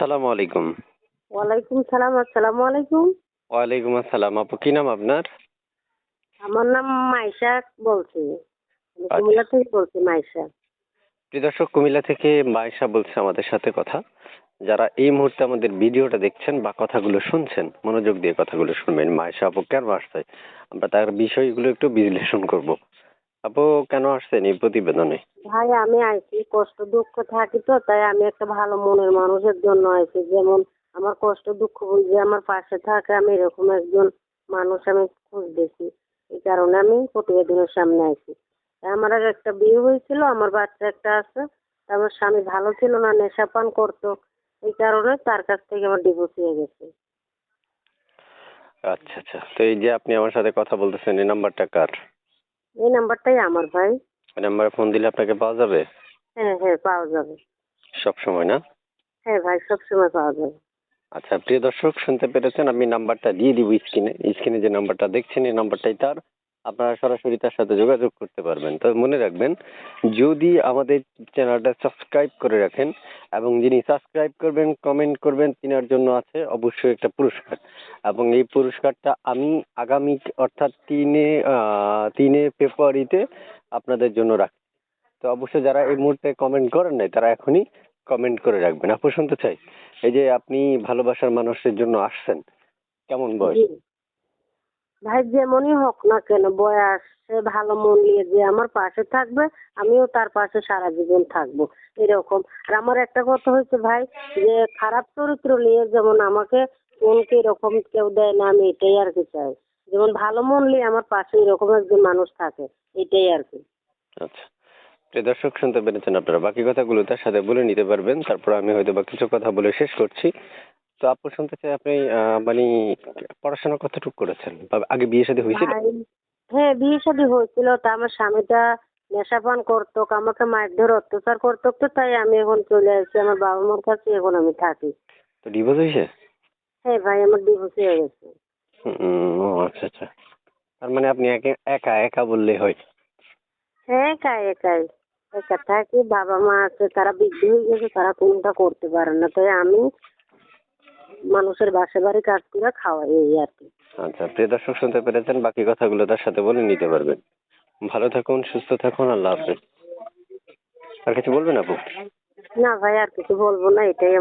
আসসালামু আলাইকুম। ওয়ালাইকুম সালাম। আসসালামু আলাইকুম। ওয়ালাইকুম আসসালাম। আপু কি নাম আপনার? আমার নাম মাইশা বলছি। আমি আচ্ছা। কুমিল্লা থেকে বলছি মাইশা। প্রিয় দর্শক, কুমিল্লা থেকে মায়েশা বলছে আমাদের সাথে কথা। যারা এই মুহূর্তে আমাদের ভিডিওটা দেখছেন বা কথাগুলো শুনছেন, মনোযোগ দিয়ে কথাগুলো শুনবেন। মায়েশা আপু কেন আসছে? আমরা তার বিষয়গুলো একটু বিশ্লেষণ করব। আপু কেন আসছেন এই প্রতিবেদনে? ভাই আমি আইছি কষ্ট দুঃখ থাকি তো, তাই আমি একটা ভালো মনের মানুষের জন্য আইছি। যেমন আমার কষ্ট দুঃখ বুঝে আমার পাশে থাকে, আমি এরকম একজন মানুষ আমি খুঁজতেছি। এই কারণে আমি প্রতিবেদনের সামনে আইছি। আমার আগে একটা বিয়ে হয়েছিল, আমার বাচ্চা একটা আছে। তা আমার স্বামী ভালো ছিল না, নেশা পান করতো। এই কারণে তার কাছ থেকে আমার ডিভোর্স হয়ে গেছে। আচ্ছা আচ্ছা। তো এই যে আপনি আমার সাথে কথা বলতেছেন, এই নাম্বারটা কার? এই নাম্বারটাই আমার ভাই। এই নাম্বারে ফোন দিলে আপনাকে পাওয়া যাবে হ্যাঁ হ্যাঁ, পাওয়া যাবে। সব সময়, না? হ্যাঁ ভাই, সবসময় পাওয়া যাবে। আচ্ছা, প্রিয় দর্শক শুনতে পেরেছেন, আমি নাম্বারটা দিয়ে দিব স্ক্রিনে। স্ক্রিনে যে নাম্বারটা দেখছেন এই নাম্বারটাই তার। আপনারা সরাসরি তার সাথে যোগাযোগ করতে পারবেন। তবে মনে রাখবেন, যদি আমাদের চ্যানেলটা সাবস্ক্রাইব করে রাখেন এবং যিনি সাবস্ক্রাইব করবেন, কমেন্ট করবেন, তিনার জন্য আছে অবশ্যই একটা পুরস্কার। এবং এই পুরস্কারটা আমি আগামী অর্থাৎ 3 ফেব্রুয়ারিতে আপনাদের জন্য রাখি। তো অবশ্যই যারা এই মুহূর্তে কমেন্ট করেন নাই তারা এখনই কমেন্ট করে রাখবেন। আপু শুনতে চাই, এই যে আপনি ভালোবাসার মানুষের জন্য আসছেন, কেমন বয়স? জি ভাই, যেমনই হোক না কেন বয়স, সে ভালো মন নিয়ে যে আমার পাশে থাকবে, আমিও তার পাশে সারা জীবন থাকবো, এরকম। আর আমার একটা কথা হচ্ছে ভাই, যে খারাপ চরিত্র নিয়ে যেমন আমাকে মনকে এরকম কেউ দেয় না, আমি এটাই আর কি চাই। যেমন ভালো মন নিয়ে আমার পাশে এরকম একজন মানুষ থাকে, এটাই আর কি। আচ্ছা, প্রিয় দর্শক শুনতে পেরেছেন আপনারা। বাকি কথাগুলো তার সাথে বলে নিতে পারবেন। তারপর আমি হয়তো বা কিছু কথা বলে শেষ করছি। তো আপু শুনতে চাই, আপনি মানে পড়াশোনা কতটুকু করেছেন? বা আগে বিয়ে শাদী হয়েছিল? ভাই হ্যাঁ, বিয়ে শাদী হয়েছিল। তা আমার স্বামীটা নেশাপান করতো, আমাকে মারধর অত্যাচার করতো, তো তাই আমি এখন চলে আসছি আমার বাবা মার কাছে, এখন আমি থাকি। তো ডিভোর্স হয়েছে? হ্যাঁ ভাই, আমার ডিভোর্স হয়ে গেছে। ও আচ্ছা আচ্ছা। তার মানে আপনি একা একা বললেই হয়। হ্যাঁ, একাই একাই একা থাকি। বাবা মা আছে, তারা বৃদ্ধ হয়ে গেছে, তারা কোনটা করতে পারে না, তাই আমি মানুষের বাসা বাড়ি কাজ করে খাওয়াই, এই আর কি। আচ্ছা, প্রিয় দর্শক শুনতে পেরেছেন। বাকি কথাগুলো তার সাথে বলে নিতে পারবেন। ভালো থাকুন, সুস্থ থাকুন। আল্লাহ হাফেজ। আর কিছু বলবেন আপু? না ভাই, আর কিছু বলবো না, এটাই